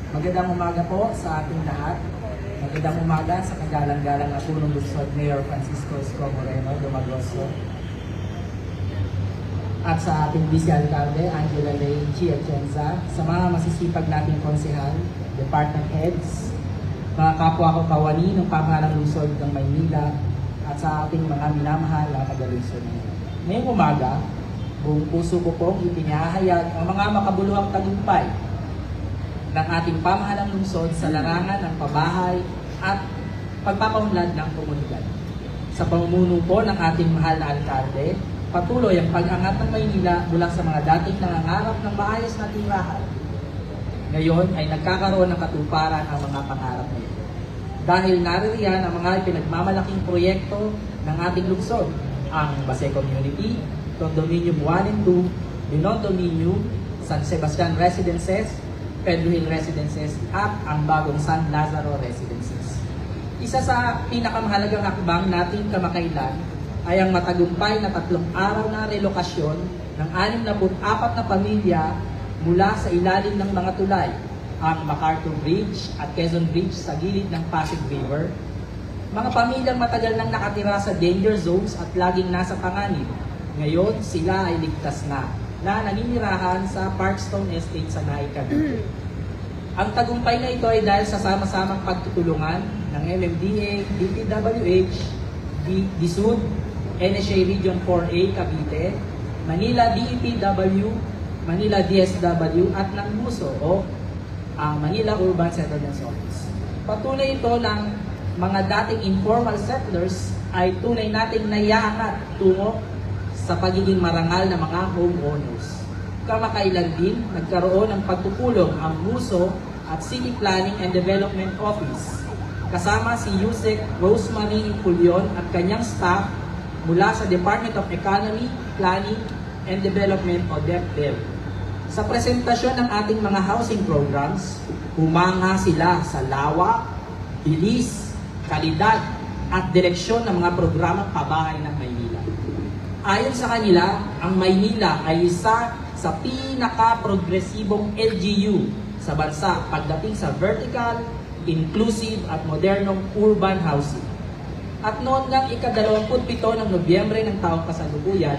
Magandang umaga po sa ating lahat. Magandang umaga sa kagalang-galang na punong lungsod Mayor Francisco Isko Moreno Dumagoso at sa ating Vice Alcalde Angela Lane Chiachenza, sa mga masisipag nating konsehal, department heads, mga kapwa ko kawani ng pamahalang lungsod ng Maynila at sa ating mga minamahal na taga-lungsod. Ngayong umaga, buong puso ko pong ipinahayag ang mga makabuluhang tagumpay ng ating pamahalang lungsod sa larangan ng pabahay at pagpapaunlad ng komunidad. Sa pamumuno po ng ating mahal na alkalde, patuloy ang pag-angat ng Maynila mula sa mga dating nangangarap ng maayos na tirahan. Ngayon ay nagkakaroon ng katuparan ang mga pangarap na ito. Dahil naririyan ang mga pinagmamalaking proyekto ng ating lungsod, ang Base Community, Condominium 1 and 2, Binondo-Niño, San Sebastian Residences, Pedro Hill Residences at ang bagong San Lazaro Residences. Isa sa pinakamahalagang hakbang natin kamakailan ay ang matagumpay na 3 araw na relokasyon ng 64 na pamilya mula sa ilalim ng mga tulay, ang MacArthur Bridge at Quezon Bridge sa gilid ng Pasig River. Mga pamilyang matagal nang nakatira sa danger zones at laging nasa panganib. Ngayon, sila ay ligtas na naninirahan sa Parkstone Estate sa Naik, Cavite. Ang tagumpay na ito ay dahil sa sama-samang pagtutulungan ng MMDA, DPWH, DSUD, NSA Region 4A Cavite, Manila DEPW, Manila DSW at ng MUSO o ang Manila Urban Settlements Office. Patuloy ito ng mga dating informal settlers ay tunay nating naiaangat tungo sa pagiging marangal na mga homeowners. Kamakailan din, nagkaroon ng pagpupulong ang MUSO at City Planning and Development Office, kasama si Yusek Rosemary Pulion at kanyang staff mula sa Department of Economy, Planning and Development o DepDev. Sa presentasyon ng ating mga housing programs, humanga sila sa lawak, bilis, kalidad at direksyon ng mga programang pabahay ng Maynila. Ayon sa kanila, ang Maynila ay isa sa pinaka-progresibong LGU sa bansa pagdating sa vertical, inclusive at modernong urban housing. At noon ng ika-27 ng Nobyembre ng taong kasalukuyan,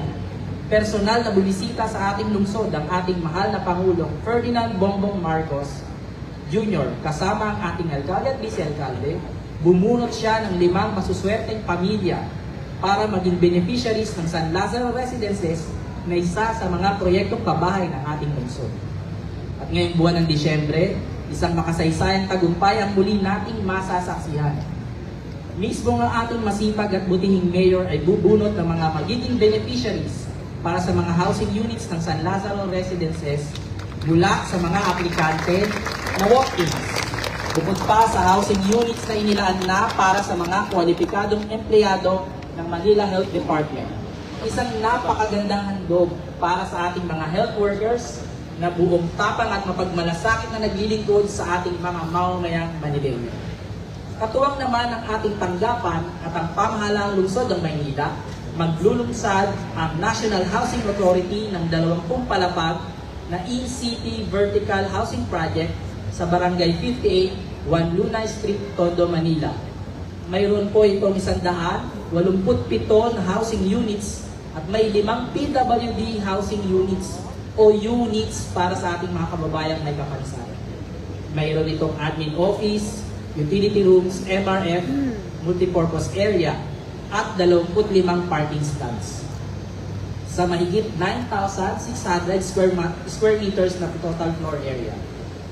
personal na bumisita sa ating lungsod ang ating mahal na Pangulong Ferdinand Bongbong Marcos Jr. kasama ang ating alkalde at vice-alkalde. Bumunot siya ng 5 masuswerteng pamilya para maging beneficiaries ng San Lazaro Residences na isa sa mga proyektong pabahay ng ating lungsod. At ngayong buwan ng Disyembre, isang makasaysayang tagumpay ang muli nating masasaksihan. Mismo ang ating masipag at butihing mayor ay bubunot ng mga magiging beneficiaries para sa mga housing units ng San Lazaro Residences mula sa mga aplikante na walk-ins. Bukod pa sa housing units na inilaan na para sa mga kwalipikadong empleyado ng Manila Health Department. Isang napakagandang handog para sa ating mga health workers na buong tapang at mapagmalasakit na naglilingkod sa ating mga mamamayang Manileño. Katuwang naman ang ating tanggapan at ang pamahalaang lungsod ng Maynila, maglulunsad ang National Housing Authority ng 20 palapag na in-city vertical housing project sa Barangay 58, Juan Lunay Street, Tondo, Manila. Mayroon po itong 187 na housing units at may 5 PWD housing units o units para sa ating mga kababayang may kapansanan. Mayroon itong admin office, utility rooms, MRF, multipurpose area, at 25 parking stands. Sa mahigit 9,600 square meters na total floor area.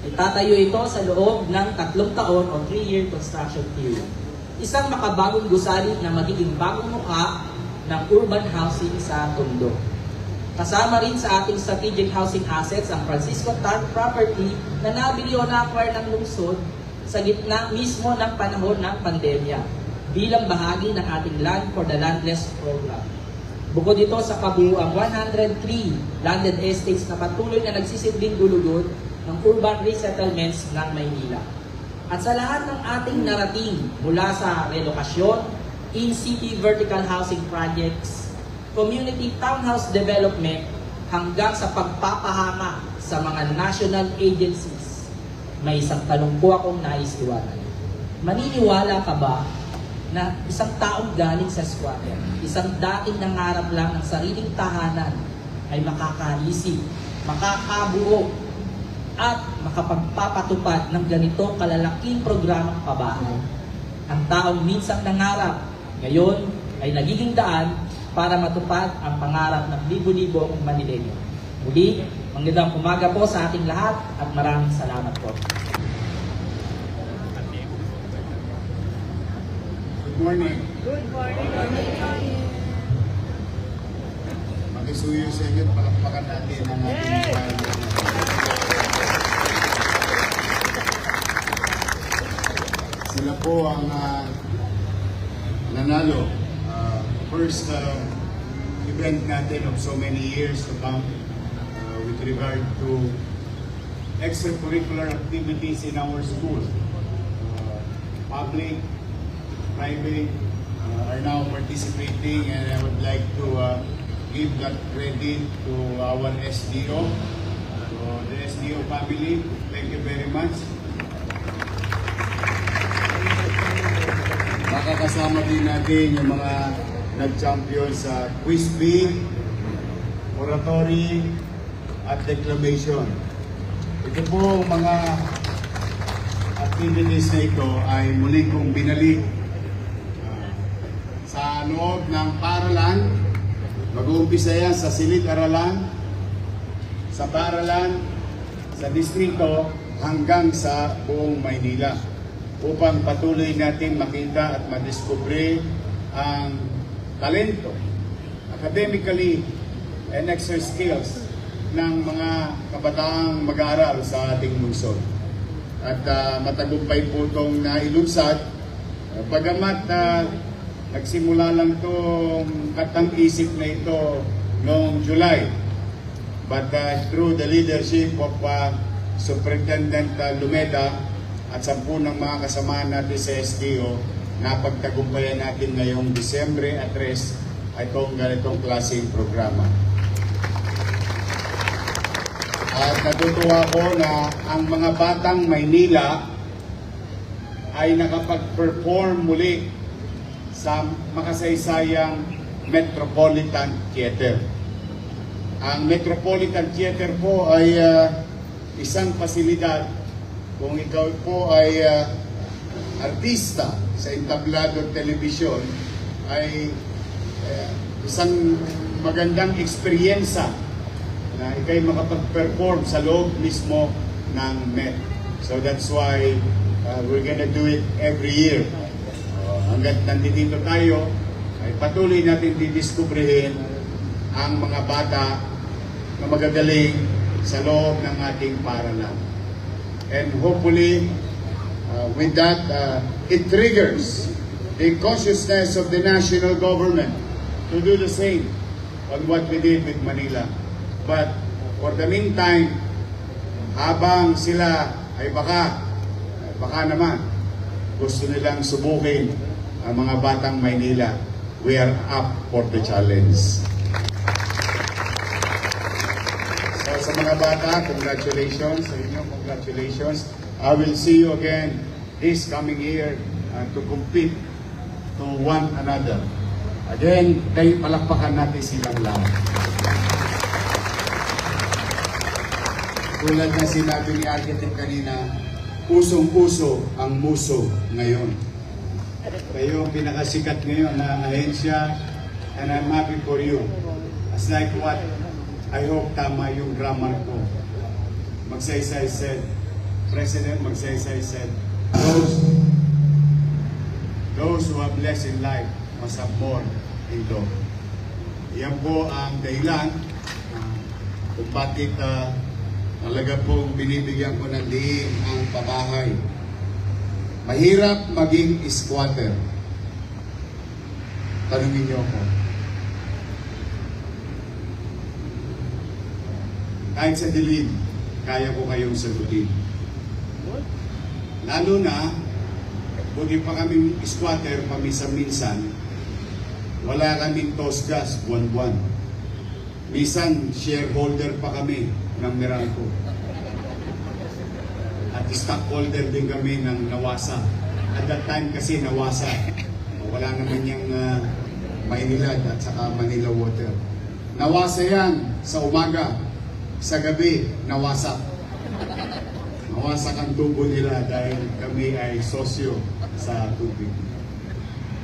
Itatayo ito sa loob ng 3 taon o 3-year construction period. Isang makabagong gusali na magiging bagong mukha ng urban housing sa Tondo. Kasama rin sa ating strategic housing assets ang Francisco Tan property na nabili o na-acquire ng lungsod sa gitna mismo ng panahon ng pandemya bilang bahagi ng ating Land for the Landless program. Bukod dito sa kabuuang 103 landed estates na patuloy na nagsisilbing dulugod ng urban resettlements ng Maynila. At sa lahat ng ating narating mula sa relokasyon, in-city vertical housing projects, community townhouse development, hanggang sa pagpapahama sa mga national agencies, may isang tanong po akong nais iwanag. Maniniwala ka ba na isang taong galing sa squatter, isang dating nangarap lang ng sariling tahanan ay makakaisip, makakabuo, at makapagpapatupad ng ganitong kalalaking programang pabahay? Ang taong minsang nangarap, ngayon ay nagiging daan para matupad ang pangarap ng libo-libong Manileño. Muli, magandang umaga po sa ating lahat at maraming salamat po. Good morning. Good morning. Makisuyo sa inyo, palakpakan natin ang ating Sila po ang nanalo. First event natin of so many years to come with regard to extracurricular activities in our school. Public, private are now participating, and I would like to give that credit to our SDO, to the SDO family. Thank you very much. Makakasama din natin yung mga nag-champion sa Quiz Bee, Oratory, at Declamation. Ito po mga activities na ito ay muli kong binalik sa loob ng paaralan. Mag-uumpisa yan sa silid-aralan, sa paaralan, sa distrito, hanggang sa buong Maynila, upang patuloy natin makita at madiskubre ang talento, academically and extra skills ng mga kabataang mag-aaral sa ating lungsod. At matagumpay po itong nailunsad, bagamat nagsimula lang itong katang-isip na ito noong July. But through the leadership of Superintendent Lumeda at 10 ng mga kasamahan natin sa SDO, napagtagumpayan natin ngayong Disyembre at 3 itong ganitong klaseng programa. At natutuwa ko na ang mga batang Maynila ay nakapag-perform muli sa makasaysayang Metropolitan Theater. Ang Metropolitan Theater po ay isang pasilidad kung ikaw po ay artista sa entablado telebisyon, ay isang magandang eksperyensa na ikay makapag-perform sa loob mismo ng Met. So that's why we're gonna do it every year. Hanggat nandito tayo, ay patuloy natin didiskubrihin ang mga bata na magagaling sa loob ng ating paaralan. And hopefully, with that, it triggers the consciousness of the national government to do the same on what we did with Manila. But for the meantime, habang sila ay baka naman gusto nilang subukin ang mga batang Maynila, we are up for the challenge. So sa mga bata, congratulations sa inyo, congratulations. I will see you again this coming year to compete to one another. Again, tayo palakpakan natin silang lahat. Tulad na sinabi ni Architect kanina, usong-uso ang muso ngayon. Kayo ang pinakasikat ngayon na ahensya, and I'm happy for you. As like what I hope tama yung grammar ko. Magsaysay said, President Magsaysay said, those who have less in life must have more in law. Yan po ang dahilan kung bakit talaga pong binibigyan ko ng diin ang pabahay. Mahirap maging squatter. Tanungin niyo ako. Kahit sa dilim, kaya ko kayong sagutin. Lalo na, buti pa kaming squatter paminsan-minsan, wala kaming tosgas buwan-buwan. Minsan, shareholder pa kami ng Meralco. at stockholder din kami ng Nawasa. At that time kasi Nawasa, wala naman yung Maynilad at saka Manila Water. Nawasa yan sa umaga, sa gabi, nawasak. Nawasak ang tubo nila dahil kami ay sosyo sa tubig.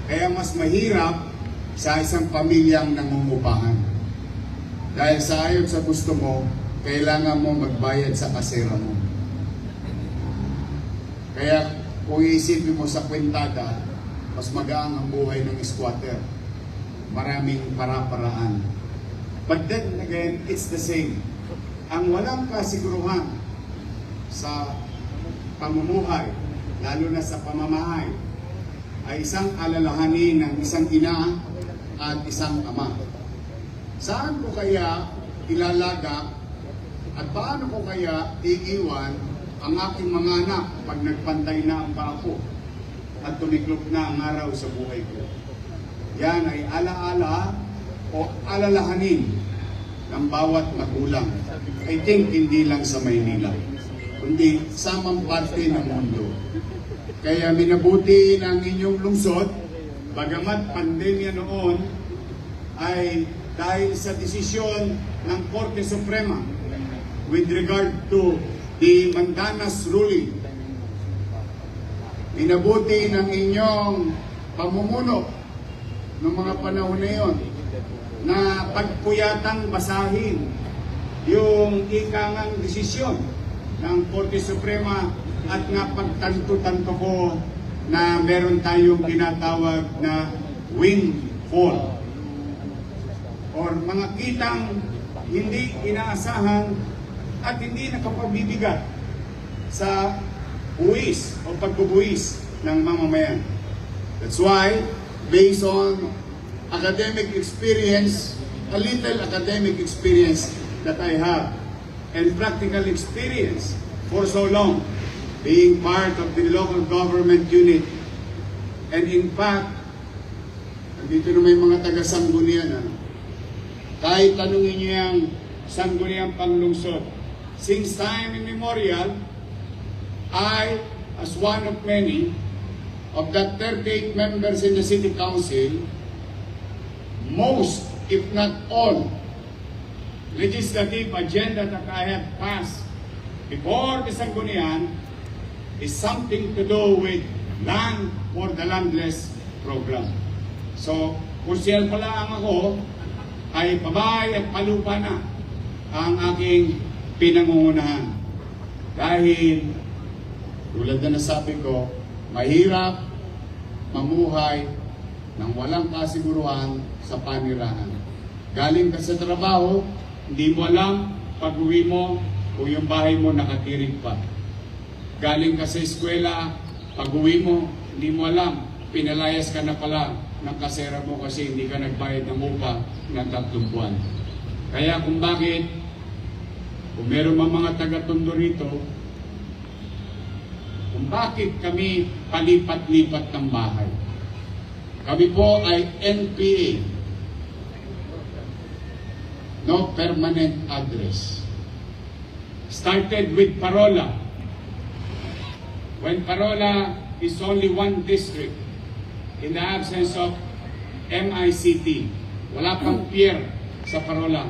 Kaya mas mahirap sa isang pamilyang nangungupahan. Dahil sa ayon sa gusto mo, kailangan mo magbayad sa kasera mo. Kaya kung iisipin mo sa kwentada, mas magaang ang buhay ng squatter. Maraming para-paraan. But then again, it's the same. Ang walang kasiguruhan sa pamumuhay, lalo na sa pamamahay, ay isang alalahanin ng isang ina at isang ama. Saan ko kaya ilalaga at paano ko kaya iiwan ang aking mga anak pag nagpantay na ang bako at tumiklop na ang araw sa buhay ko? Yan ay alaala o alalahanin ng bawat magulang. I think hindi lang sa Maynila, kundi sa mga parte ng mundo. Kaya minabuti ng inyong lungsod, bagamat pandemya noon, ay dahil sa desisyon ng Korte Suprema with regard to the Mandanas ruling, minabuti ng inyong pamumuno noong mga panahon na yon na pagpuyatang basahin yung ikangang desisyon ng Korte Suprema at nga pagtanto-tanto ko na meron tayong tinatawag na windfall or mga kitang hindi inaasahan at hindi nakapabibigat sa buwis o pagbubuwis ng mamamayan. That's why, based on academic experience, a little academic experience that I have, and practical experience for so long, being part of the local government unit, and in fact, dito na may mga taga-Sanggunian, kahit tanungin niyo yung Sangguniang Panglungsod, since time immemorial, I, as one of many, of that 38 members in the City Council, most, if not all, legislative agenda that I have passed before the Sanggunian is something to do with land for the landless program. So, kung siya pala ang ako, ay pabay at palupa na ang aking pinangungunahan. Dahil, tulad na nasabi ko, mahirap mamuhay ng walang kasiguruhan sa panirahan. Galing ka sa trabaho, hindi mo alam pag-uwi mo kung yung bahay mo nakatirig pa. Galing ka sa eskwela, pag-uwi mo, hindi mo alam, pinalayas ka na pala ng kasera mo kasi hindi ka nagbayad ng upa ng 3 buwan. Kaya kung bakit, kung meron mga taga-Tondo rito, kung bakit kami palipat-lipat ng bahay. Kami po ay NPA, no permanent address. Started with Parola. When Parola is only one district in the absence of MICT. Wala pang pier sa Parola.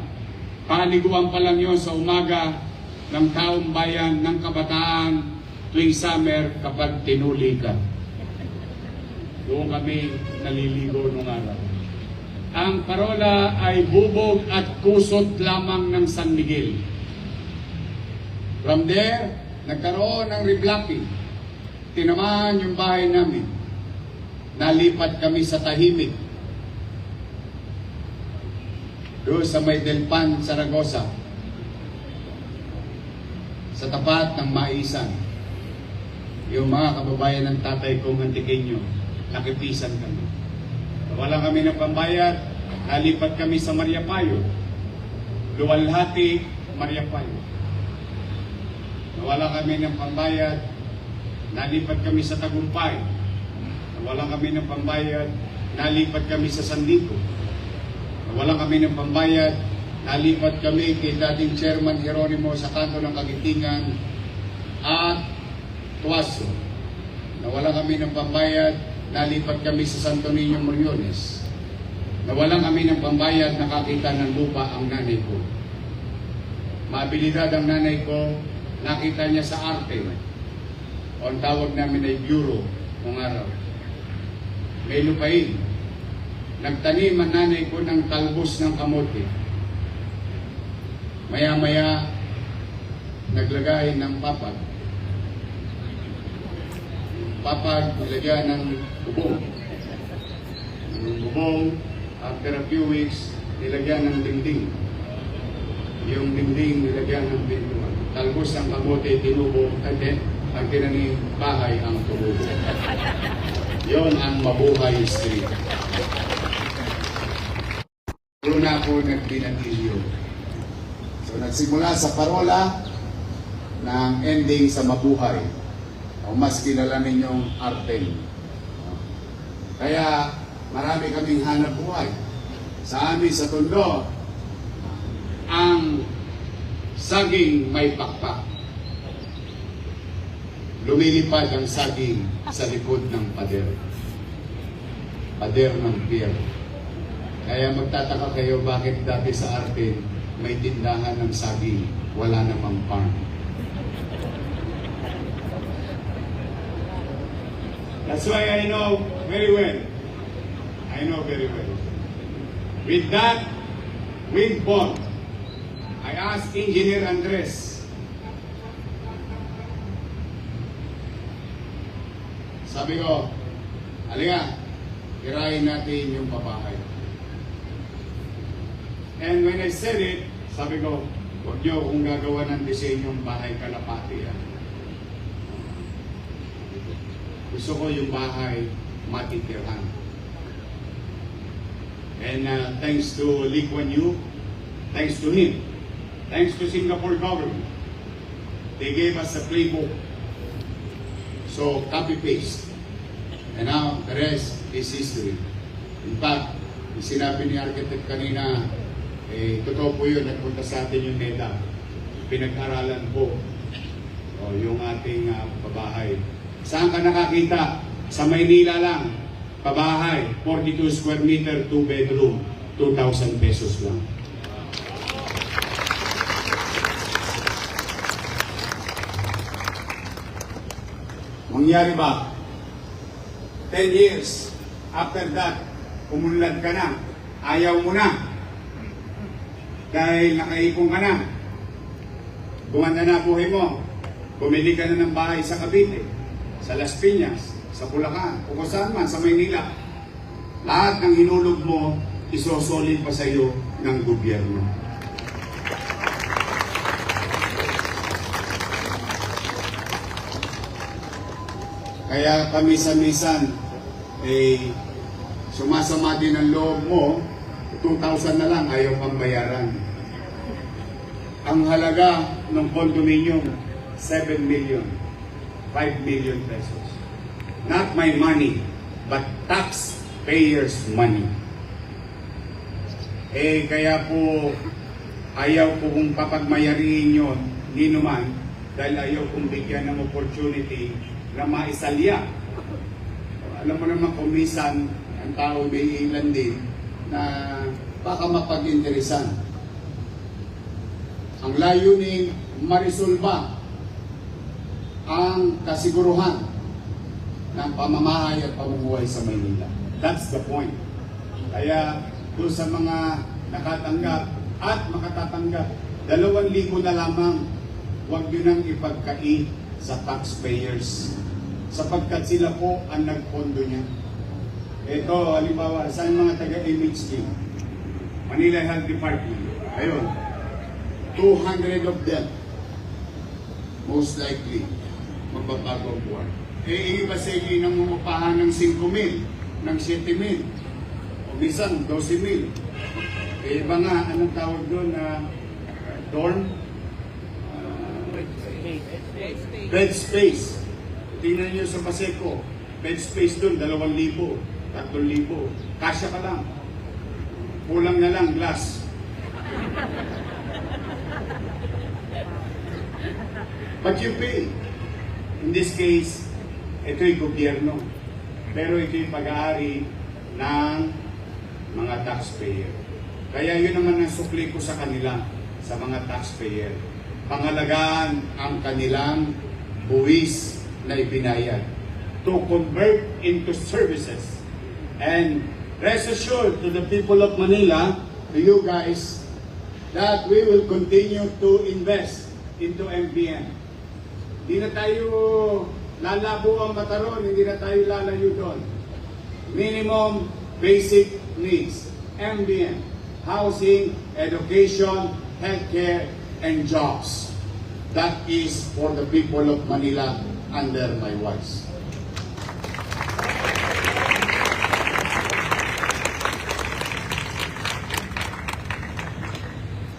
Paliguan pa lang yun sa umaga ng taong bayan ng kabataan tuwing summer kapag tinuli ka. Doon kami naliligo nung araw. Ang Parola ay bubog at kusot lamang ng San Miguel. From there, nagkaroon ng reblocking. Tinamaan yung bahay namin. Nalipat kami sa Tahimik. Doon sa may Delpan, Saragosa. Sa tapat ng Maisan. Yung mga kababayan ng tatay kong Antiqueño, nakipisan kami. Wala kami ng pambayad, nalipat kami sa Mariapayo. Luwalhati, Mariapayo. Wala kami ng pambayad, nalipat kami sa Tagumpay. Wala kami ng pambayad, nalipat kami sa San Nico. Wala kami ng pambayad, nalipat kami kay dating Chairman Jeronimo sa kanto ng Kagitingan. At Tuaso. Nawala kami ng pambayad, nalipat kami sa Santo Niño Moriones. Nawalan kami ng pambayad, nakakita ng lupa ang nanay ko. Maabilidad ang nanay ko, nakita niya sa arte. O ang tawag namin ay bureau ng araw. May lupain. Nagtanim ang nanay ko ng talbos ng kamote. Maya-maya, naglagay ng papag. Papag, nilagyan ng bubong. Yung bubong, after a few weeks, nilagyan ng dingding. Yung dingding, nilagyan ng pintuan. Talbos ng kamote, tinubo, at ang tinanim bahay ang tumubo. Yon ang mabuhay street. Doon ako nagbinatilyo. So nagsimula sa parola ng ending sa mabuhay. O mas kilala ninyong Artel. Kaya marami kaming hanap buhay. Sa amin sa Tondo, ang saging may pakpak. Lumilipad ang saging sa likod ng pader. Pader ng pier. Kaya magtataka kayo bakit dati sa Artel may tindahan ng saging, wala namang farm. That's why I know very well. I know very well. With that windfall, I asked Engineer Andres, sabi ko, halika, tirahin natin yung pabahay. And when I said it, sabi ko, huwag niyo kung gagawa ng disenyong bahay kalapati. Gusto ko yung bahay matitirhan. And thanks to Lee Kuan Yew, thanks to him, thanks to Singapore government, they gave us a playbook. So, copy-paste. And now, the rest is history. In fact, yung sinabi ni architect kanina, totoo po yun, nagpunta sa atin yung NEDA. Pinag-aralan po yung ating pabahay. Saan ka nakakita? Sa Maynila lang. Pabahay, 42 square meter, 2 bedroom, 2,000 pesos lang. Mangyari ba? 10 years after that, umunlad ka na, ayaw mo na. Dahil nakaipon ka na. Gumanda na buhay mo. Bumili ka na ng bahay sa Cavite, sa Las Piñas, sa Bulacan, o kung saan man, sa Maynila. Lahat ng hinulog mo, isosolid pa sa iyo ng gobyerno. Kaya pamisa-misan, sumasama din ang loob mo, 2,000 na lang, ayaw pang bayaran. Ang halaga ng condominium, 7 million, 5 million pesos. Not my money, but taxpayers' money. Kaya po, ayaw po kong papagmayariin yun, ni naman, dahil ayaw kong bigyan ng opportunity na maisalya. Alam mo naman kung minsan, ang tao may ilan din na baka mapag-interesan. Ang layunin, marisolba ang kasiguruhan ng pamamahay at pamumuhay sa Maynila. That's the point. Kaya doon sa mga nakatanggap at makatatanggap, 2,000 na lamang, huwag nyo nang ipagkait sa taxpayers sapagkat sila po ang nagpondo niya. Ito, halimbawa, sa mga taga-MHD, Manila Health Department, ayun, 200 of them, most likely, magbabago ang buwan. Iba sa inyo ng umupahan ng 5,000, ng 7,000, o minsan 12,000. Iba nga, anong tawag doon na dorm? Bed space. Tingnan nyo sa Paseco, bed space doon, 2,000, 3,000. Kasya ka lang. Kulang na lang, glass. But you pay. In this case, ito'y gobyerno. Pero ito'y pag-aari ng mga taxpayer. Kaya yun naman ang sukli ko sa kanila, sa mga taxpayer. Pangalagaan ang kanilang buwis na ibinayad to convert into services. And rest assured to the people of Manila, to you guys, that we will continue to invest into MBN. Hindi na tayo lalabo ang mata ron, hindi na tayo lalayo doon. Minimum basic needs, MBN, housing, education, healthcare, and jobs. That is for the people of Manila under my voice.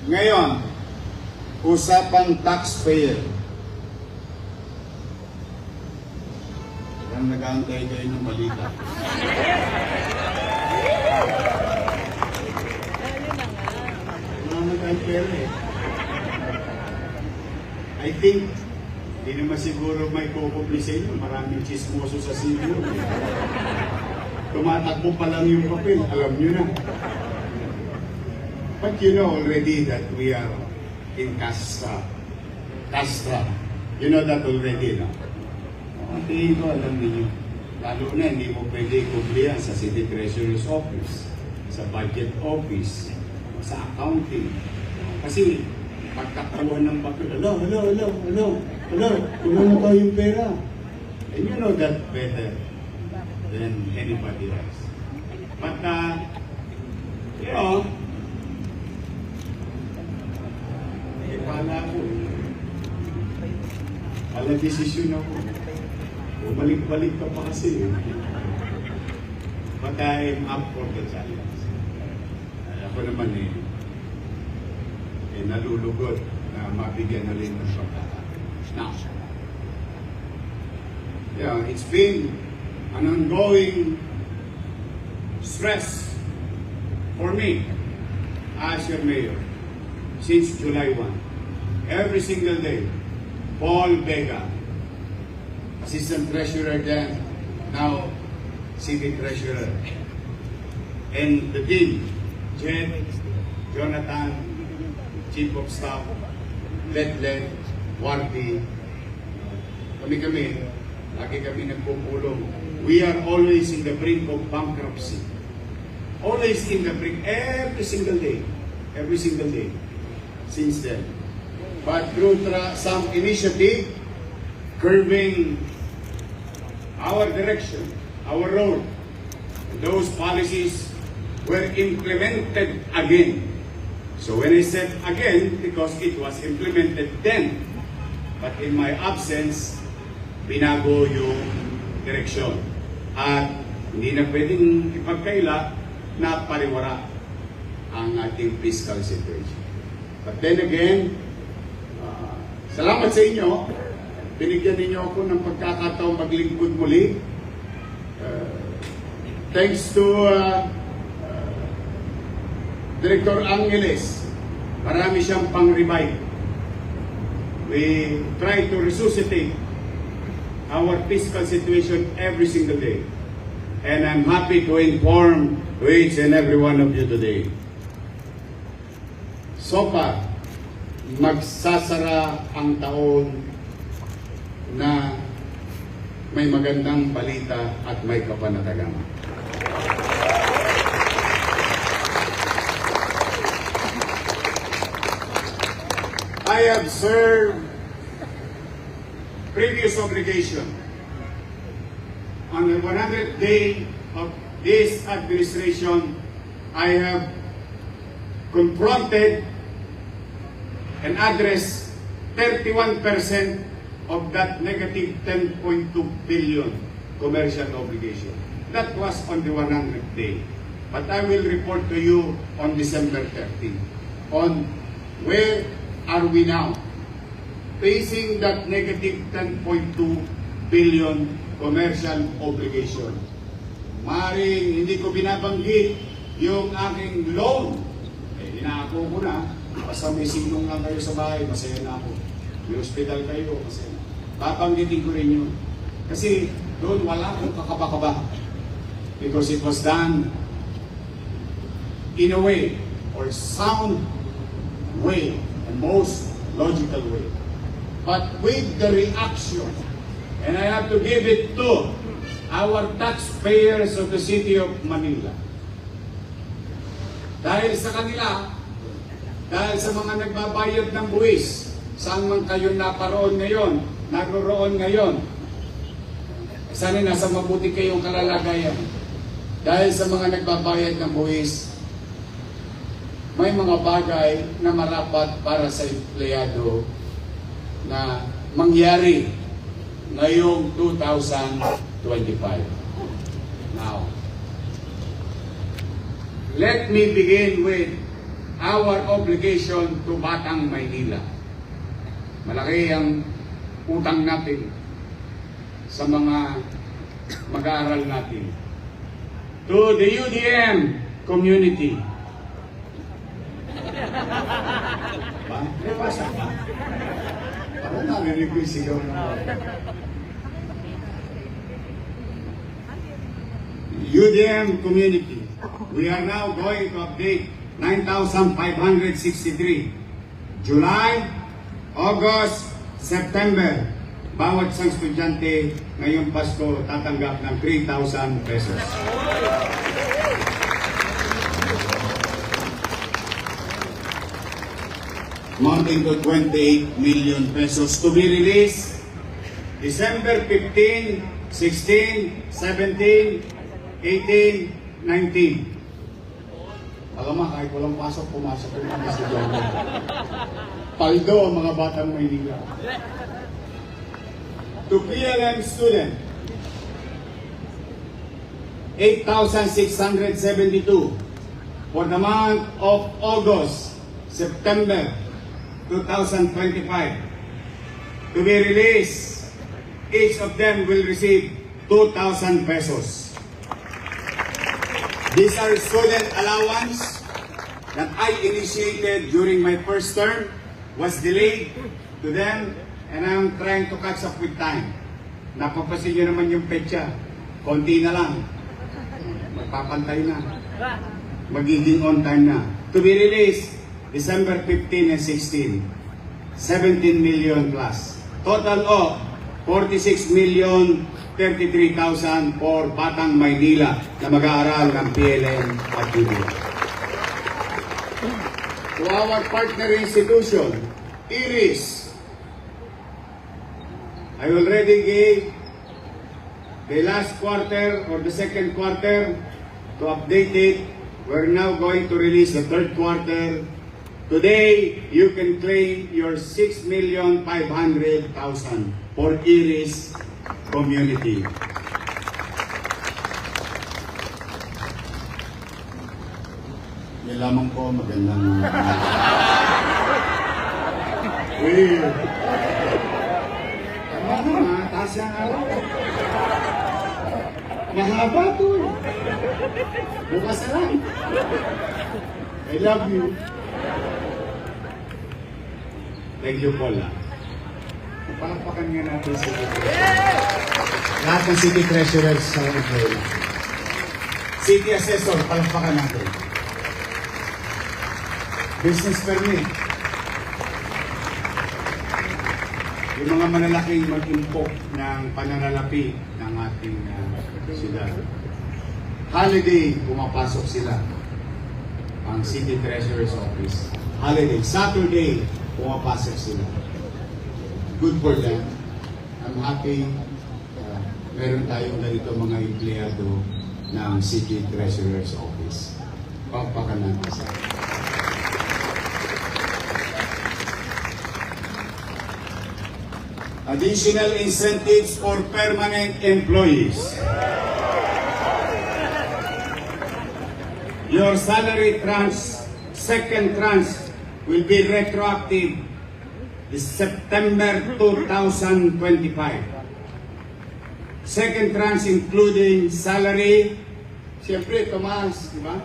Ngayon, usapang taxpayer. Parang nag-aantay kayo ng balita. I think, hindi naman siguro may kukumpli sa inyo. Maraming chismoso sa senior. Tumatakbo pa lang yung papel, alam nyo na. But you know already that we are in Castra. Castra. You know that already, no? Ang tingin ko, alam niyo. Lalo na, hindi mo pwede kumplihan sa City Treasurer's Office, sa Budget Office, sa accounting. Kasi, pagkakaluhan ng papel, wala na tayong pera. And you know that better than anybody else. But, you know, pala ako. Pala desisyon ako. Bumalik-balik ka pa kasi. But I'm up for the challenge. Ako naman nalulugod na mabigyan na rin ng pagkakataon. Now, yeah, it's been an ongoing stress for me as your mayor since July 1. Every single day, Paul Vega, Assistant Treasurer then, now City Treasurer, and the team, Jed, Jonathan, Chief of Staff, Letlet, Wardy, kami, lagi kami nagpupulong. We are always in the brink of bankruptcy. Always in the brink, every single day, since then. But through some initiative, curving our direction, our road, those policies were implemented again. So when I said again, because it was implemented then, but in my absence, binago yung direksyon. At hindi na pwedeng ipagkaila na pariwara ang ating fiscal situation. But then again, salamat sa inyo. Binigyan ninyo ako ng pagkakataong maglingkod muli. Thanks to Director Angeles, marami siyang pang-revive. We try to resuscitate our fiscal situation every single day. And I'm happy to inform to each and every one of you today. So far, magsasara ang taon na may magandang balita at may kapanatagan. I have served previous obligation. On the 100th day of this administration, I have confronted and addressed 31% of that negative 10.2 billion commercial obligation. That was on the 100th day. But I will report to you on December 30 on where are we now facing that negative 10.2 billion commercial obligation. Maring hindi ko binabanggit yung aking loan. Inaako ko na, basta may sinong lang kayo sa bahay, masaya na ako. May hospital kayo, masaya na. Babanggitin ko rin yun. Kasi doon wala akong kakaba-kaba. Because it was done in a way, or sound way, and most logical way. But with the reaction, and I have to give it to our taxpayers of the city of Manila. Dahil sa kanila, dahil sa mga nagbabayad ng buwis, saan man kayo naparooon ngayon, naroroon ngayon, sana nasa mabuti kayong kalalagayan. Dahil sa mga nagbabayad ng buwis, may mga bagay na marapat para sa empleyado na mangyari ngayong 2025. Now, let me begin with our obligation to Batang Maynila. Malaki ang utang natin sa mga mag-aaral natin. To the UDM community. Ba? Basa ba? Parang narinig ko yung sigaw ng UDM community. We are now going to update 9,563. July, August, September. Bawat isang estudyante ngayong Pasko tatanggap ng 3,000 pesos. Amounting to 28 million pesos to be released December 15, 16, 17, 18, 19. Alam mo, kahit walang pasok, pumasok ko ng estudyante. Paldo ang mga batang Maynila. To PLM student, 8,672 for the month of August, September 2025. To be released, each of them will receive 2,000 pesos. These are student allowance that I initiated during my first term, was delayed to them, and I'm trying to catch up with time. Napapasin nyo naman yung petsa. Konti na lang. Magpapantay na. Magiging on time na. To be released December 15 and 16. 17 million plus. Total of 46,033,000 for Batang Maynila na mag-aaral ng PLM at UDM. To our partner institution, IRIS, I already gave the last quarter or the second quarter to update it. We're now going to release the third quarter. Today, you can claim your 6,500,000 for IRIS community. Yan lamang po, magandang... Weird. Taas yung araw. Mahaba to. Bukas na lang. I love you. Thank you, Paula. Palakpakan nga natin si lahat ng city treasurers sa Ukraine. City assessor, palakpakan natin. Business permit. Yung mga malalaking mag-impok ng pananalapi ng ating siyudad. Holiday, pumapasok sila. Ang City Treasurer's Office. Holiday, Saturday, pumapasok sila. Good for them. I'm happy meron tayong ganito mga empleyado ng City Treasurer's Office. Pampakan natin sa additional incentives for permanent employees. Your salary tranche, second tranche, will be retroactive this September 2025. Second tranche including salary, siyempre tumaas, di ba?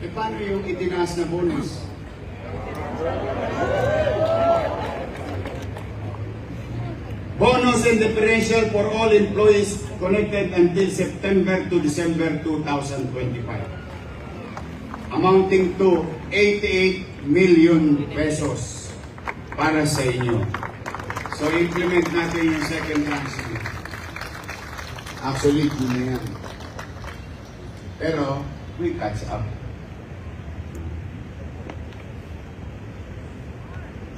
E paano yung itinaas na bonus? Bonus and differential for all employees connected until September to December 2025. Amounting to 88 million pesos para sa inyo. So implement natin yung second tranche. Actually, yun na yan. Pero, we catch up.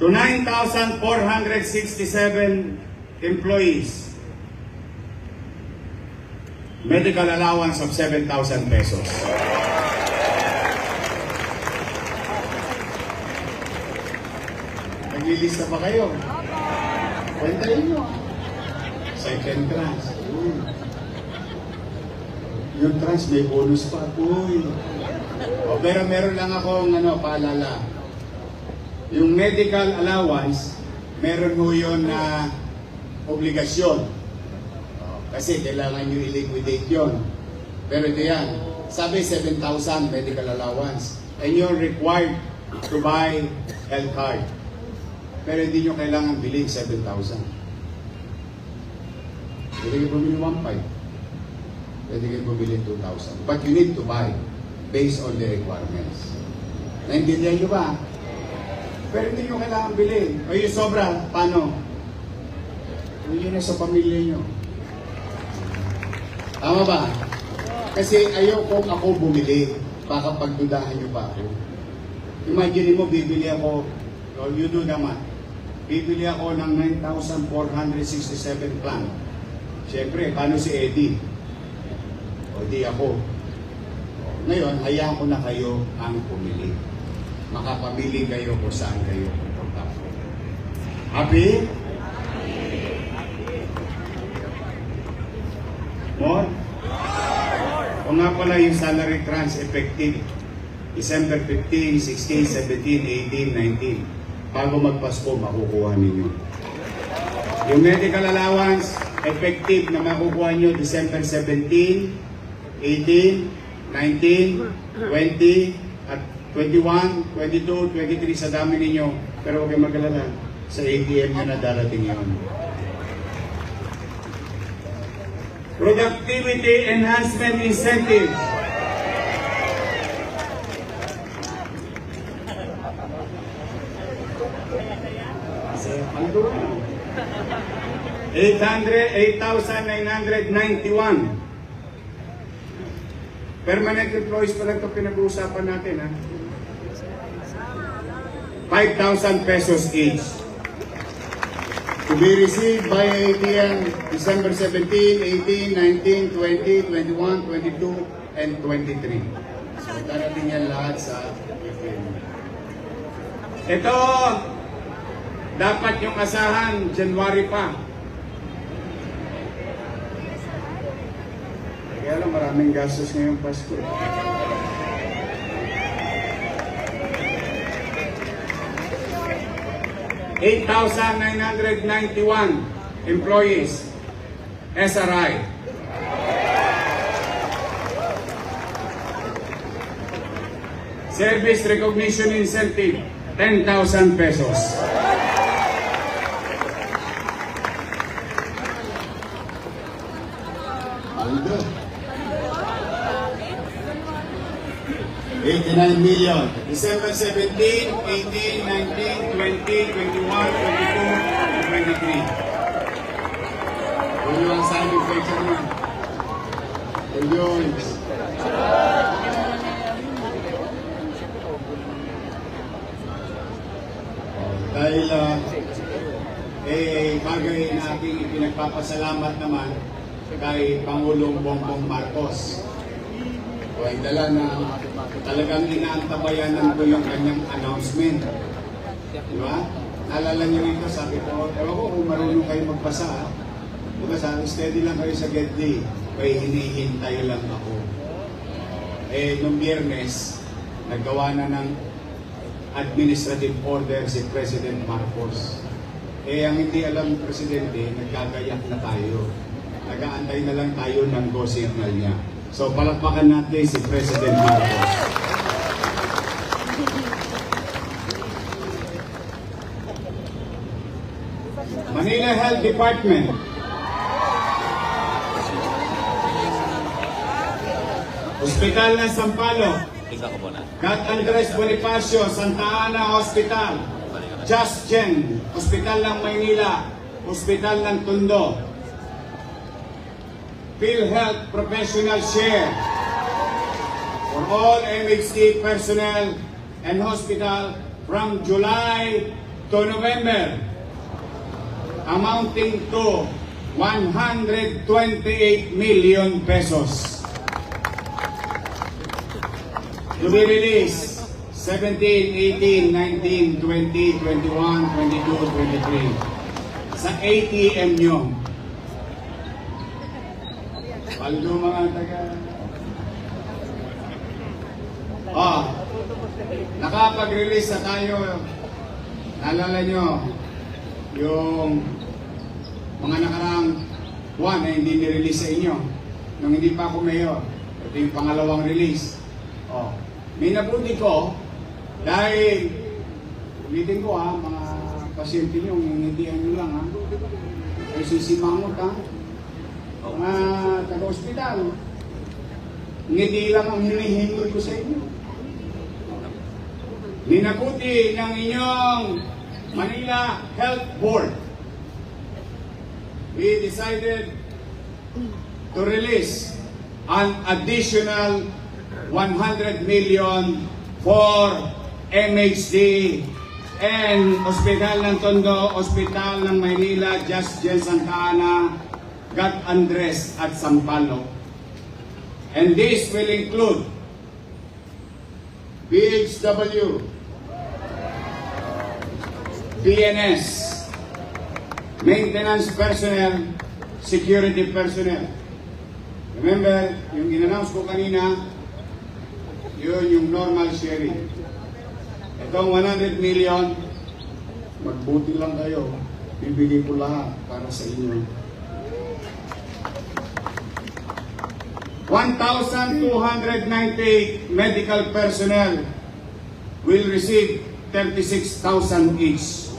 To 9,467 employees, medical allowance of 7,000 pesos. Naglilista pa kayo? Kwentahin nyo. Second tranche. Yung tranche may bonus pa. Uy. O, pero meron lang akong paalala. Yung medical allowance, meron ho yun na obligasyon. Kasi kailangan nyo i-liquidate yun. Pero ito yan. Sabi 7,000 medical allowance. And you're required to buy health card. Pero hindi nyo kailangan bilhin 7,000. Pwede kayo bumili 1,500. Pwede kayo bumili 2,000. But you need to buy based on the requirements. Naintindihan nyo ba? Pero hindi nyo kailangan bilhin. O yung sobra, paano? Yun na sa pamilya nyo. Tama ba? Kasi ayaw kong ako bumili. Baka pagdudahan nyo pa ako. Imagine mo, bibili ako, you do naman. Bibili ako ng 9,467 plan. Siyempre, paano si Eddie? O di ako. Ngayon, hayaan ko na kayo ang pumili. Makapamili kayo kung saan kayo pupunta. Happy? More? O nga pala yung salary tranche effective December 15, 16, 17, 18, 19. Bago magpasko, makukuha ninyo. Yung medical allowance effective na makukuha nyo December 17, 18, 19, 20, at 21, 22, 23 sa dami ninyo. Pero huwag kayong mag-alala. Sa ATM nyo na darating yun. Productivity Enhancement Incentive. Ano? 8,991. Permanent employees pa lang ito pinag-uusapan natin, ha? 5,000 pesos each. To be received by ATM December 17, 18, 19, 20, 21, 22, and 23. So, darating yan lahat sa ATM. Ito, dapat yung asahan, January pa. Kaya lang, maraming gastos ngayong Pasko. $8,991 employees, SRI. Service Recognition Incentive, 10,000 pesos. $89 million. December 17, 18, 19, 20, 21, 22, and 23. Kung yung signing picture mo. Kung yun. Dahil bagay na ating ipinagpapasalamat naman kay Pangulong Bongbong Marcos. O ay dala na talagang inaantabayanan ko yung kanyang announcement. Di ba? Naalala niyo ito, sabi ko, ewan ko kung marunong kayo magbasa. Diba sabi, steady lang kayo sa get day. Kaya hinihintay lang ako. Nung Biyernes, naggawa na ng administrative order si President Marcos. Ang hindi alam ng Presidente, nagkagayak na tayo. Nag-aantay na lang tayo ng go signal niya. So, palakpakan natin si President Marcos. Manila PhilHealth Department. Hospital ng Sampalo. Gat Andres Bonifacio, Santa Ana Hospital. Just Gen, Hospital ng Maynila. Hospital ng Tondo. PhilHealth Professional Share for all MHC personnel and hospital from July to November, amounting to 128 million pesos. To be released 17, 18, 19, 20, 21, 22, 23 sa ATM nyo. Paldo mga taga. Nakapag-release na tayo. Naalala nyo, yung mga nakarang buwan na hindi nirelease sa inyo. Nung hindi pa ako mayor. Ito yung pangalawang release. May nabuti ko dahil ulitin ko mga pasyente nyo, nginitihan nyo lang ay sisimangot mga taga-hospital. Ngiti lang ang hinihingi ko sa inyo. Minabuti ng inyong Manila Health Board. We decided to release an additional 100 million for MHD and Hospital ng Tondo, Hospital ng Maynila, Just Gen Santa Ana, Gat Andres at Sampalo. And this will include BHW, PNS, maintenance personnel, security personnel. Remember, yung in-announce ko kanina, yun yung normal sharing. Itong 100 million, magbuti lang kayo. Bibigay ko lahat para sa inyo. 1,298 medical personnel will receive 36,000 each.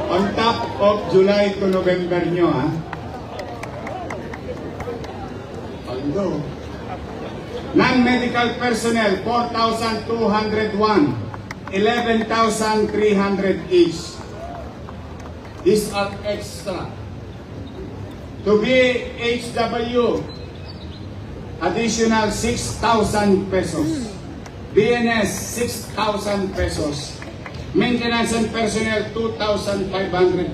On top of July to November nyo, Although, non-medical personnel, 4,201, 11,300 each. These are extra. To be HW, additional 6,000 pesos. BNS, 6,000 pesos. Maintenance and personnel, 2,500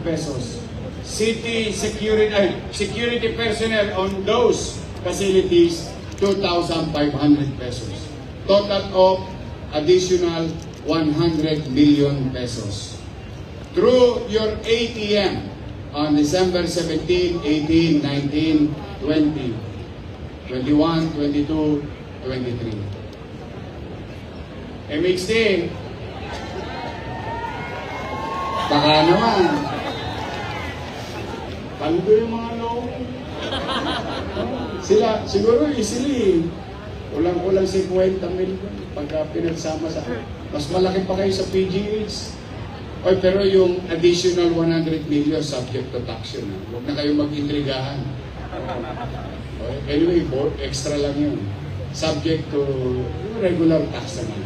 pesos. City security personnel on those facilities, 2,500 pesos. Total of additional 100 million pesos. Through your ATM on December 17, 18, 19, 20, 21, 22, 23. MHD, baka naman, paldo yung mga loan. Sila, siguro easily, kulang-kulang 50 million pagka pinagsama sa, mas malaki pa kayo sa PGH. Oy, pero yung additional 100 million subject to tax yun. Huwag na kayo mag-intrigahan. Anyway, extra lang yun. Subject to regular tax naman.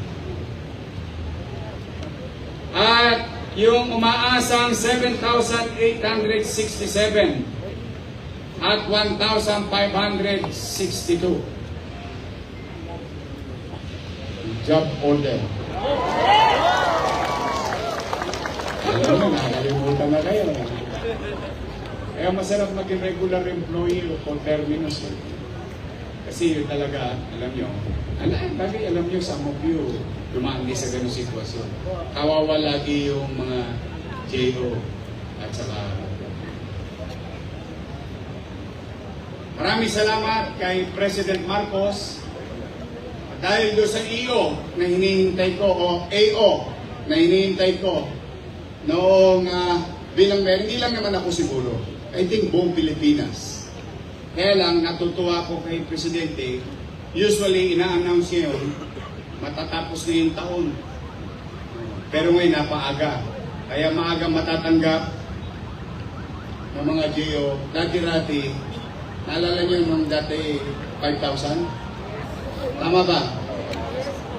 At yung umaasang 7,867 at 1,562 job order. Alam mo, nakakalimutan na kayo. Kaya masarap maging regular employee o co-terminus. Kasi yun talaga, alam nyo, alam nyo, some of you, dumaan din sa ganung sitwasyon. Kawawa lagi yung mga JO at saka. Maraming salamat kay President Marcos dahil doon sa EO na hinihintay ko o AO na hinihintay ko noong bilang mayor, hindi lang naman ako siguro. I think buong Pilipinas. Kaya lang, natutuwa ko kay Presidente, usually ina-announce niya yun, matatapos na yung taon. Pero ngayon napaaga. Kaya maaga matatanggap ng mga GO. Dati-rati, naalala niyo nung dati 5,000? Tama ba?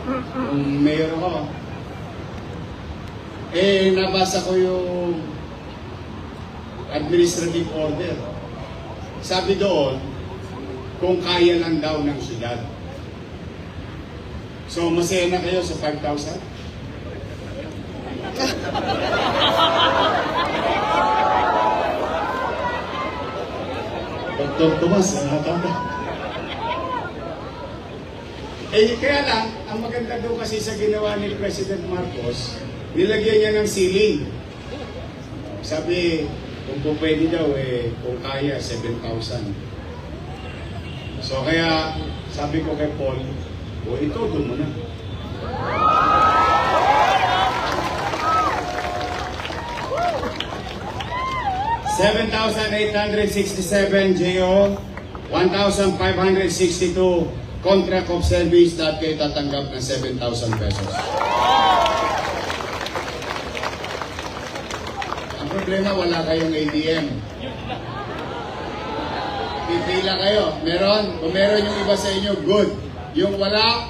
Kung mayor ako. Nabasa ko yung administrative order. Sabi doon, kung kaya lang daw ng syudad. So, masaya na kayo sa 5,000? Dr. Tomas, nakatanda. Kaya lang, ang maganda doon kasi sa ginawa ni President Marcos, nilagyan niya ng ceiling. Sabi, kung po pwede daw, kung kaya, 7,000. So kaya, sabi ko kay Paul, ito, doon mo na. $7,867 JO, 1,562 contract of service na kayo tatanggap ng 7,000 pesos. Ang problema, wala kayong ATM. Pipila kayo. Meron? Kung meron yung iba sa inyo, good. Yung wala,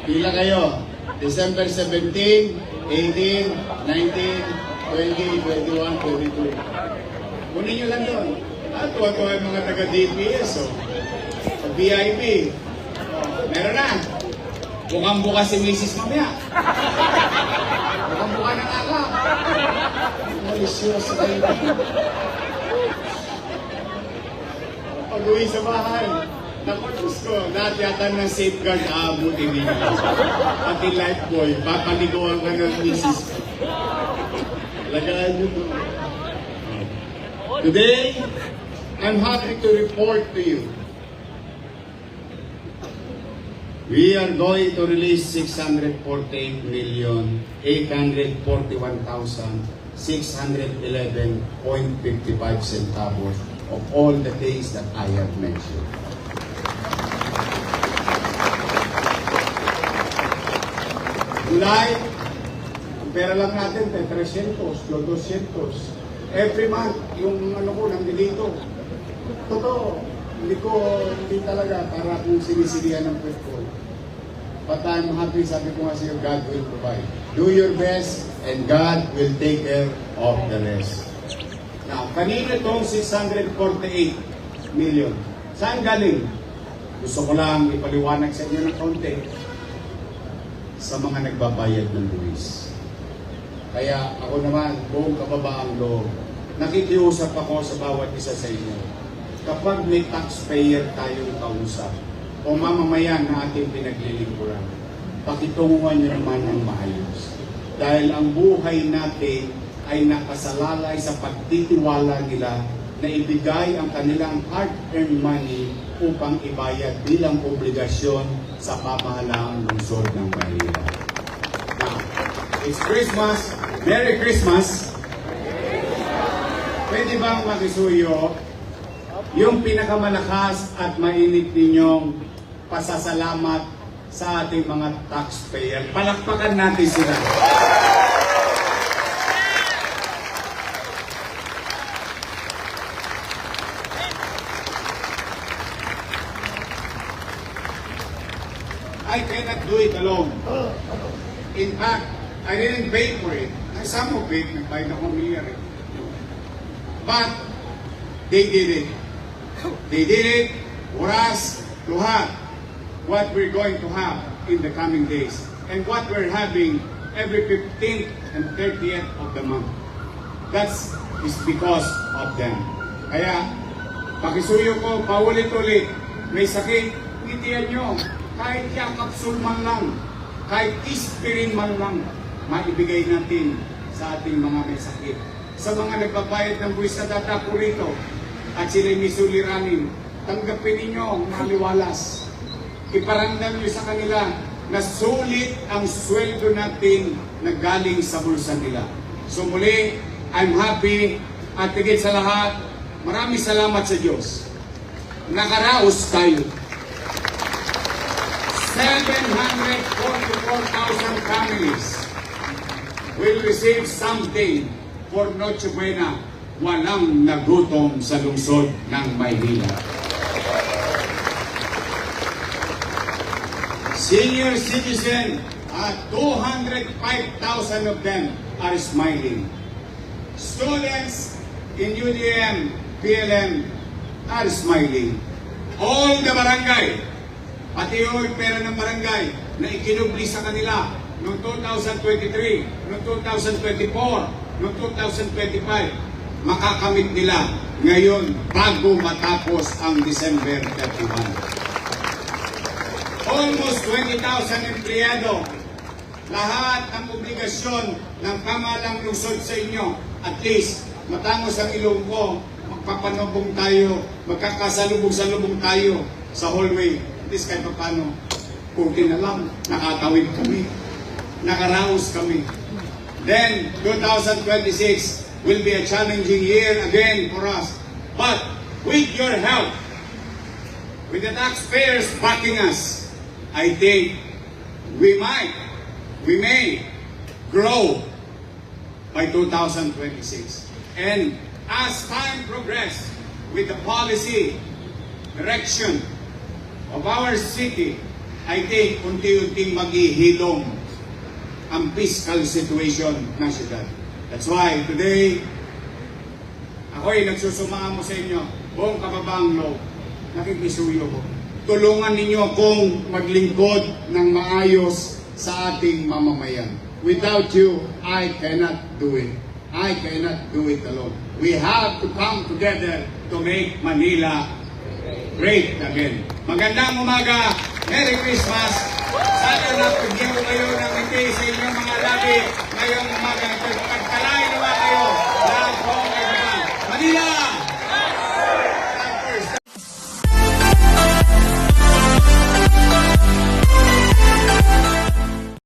pila kayo. December 17, 18, 19, 20, 21, 22. Kunin nyo lang doon. Tuwa-tuwa yung mga taga-DPS, VIP. Meron na. Mukhang bukas si Mrs. mamaya. Mukhang buka ng akap. Malisyoso kayo. Pag-uwi sa bahay, naku, ko, lahat yata ng safeguard aabutin ninyo. Pati lifebuoy, papaliguan ka ng Mrs. Lagaan nyo doon. Today, I'm happy to report to you. We are going to release 648,841,611.55 centavos of all the things that I have mentioned. July, ang pera lang natin, 300, 200. Every month, yung ano ko, nandito. Totoo, hindi talaga para kung sinisilihan ng pwet ko. But I'm happy, sabi ko nga sa'yo, God will provide. Do your best, and God will take care of the rest. Now, kanina itong 648 million. Saan galing? Gusto ko lang ipaliwanag sa inyo ng konti sa mga nagbabayad ng buwis. Kaya ako naman, buong kababaang loob, nakikiusap ako sa bawat isa sa inyo. Kapag may taxpayer tayong kausap, o mamamayan na ating pinaglilingkuran, pakitunguhan nyo naman ng maayos. Dahil ang buhay natin ay nakasalalay sa pagtitiwala nila na ibigay ang kanilang hard-earned money upang ibayad bilang obligasyon sa pamahalaang lungsod ng Maynila. Now, it's Christmas. Merry Christmas! Pwede bang makisuyo yung pinakamalakas at mainit ninyong pasasalamat sa ating mga taxpayer? Palakpakan natin sila. I cannot do it alone. In fact, I didn't pay for it. Some of it, nagbayad ako milyon. But, they did it. They did it for us to have what we're going to have in the coming days. And what we're having every 15th and 30th of the month. That is because of them. Kaya, pakisuyo ko, paulit-ulit, may sakit, ngitian nyo. Kahit yakapsul man lang, kahit ispirin man lang, maibigay natin sa ating mga may sakit. Sa mga nagbabayad ng buwis na dadapo rito, at sila'y misuliranin, tanggapin ninyo ang maliwalas. Iparamdam nyo sa kanila na sulit ang sweldo natin na galing sa bulsa nila. So muli, I'm happy at higit sa lahat, maraming salamat sa Diyos. Nakaraos tayo. 744,000 families will receive something for Noche Buena. Walang nagutom sa lungsod ng Maynila. Senior citizen, 205,000 of them are smiling. Students in UDM, PLM are smiling. All the barangay, pati yung pera ng barangay na ikinubli sa kanila noong 2023, noong 2024, noong 2025, makakamit nila ngayon bago matapos ang December 31. Almost 20,000 empleyado. Lahat ng obligasyon ng pamahalang lungsod sa inyo. At least, matangos ang ilong ko, magpapanubong tayo, magkakasalubong-salubong tayo sa hallway. At least kahit paano, puti na lang, nakatawid kami, nakaraos kami. Then, 2026 will be a challenging year again for us. But, with your help, with the taxpayers backing us, I think we may grow by 2026. And as time progresses with the policy direction of our city, I think unti-unting maghihilom ang fiscal situation ng siyudad. That's why today, ako'y nagsusumamo sa inyo, buong kababang loob, nakikisuyo ko. Tulungan ninyo akong maglingkod ng maayos sa ating mamamayan. Without you, I cannot do it. I cannot do it alone. We have to come together to make Manila great again. Magandang umaga! Merry Christmas! Sana napagyan ko kayo ng ngiti sa inyong mga labi ngayong umaga.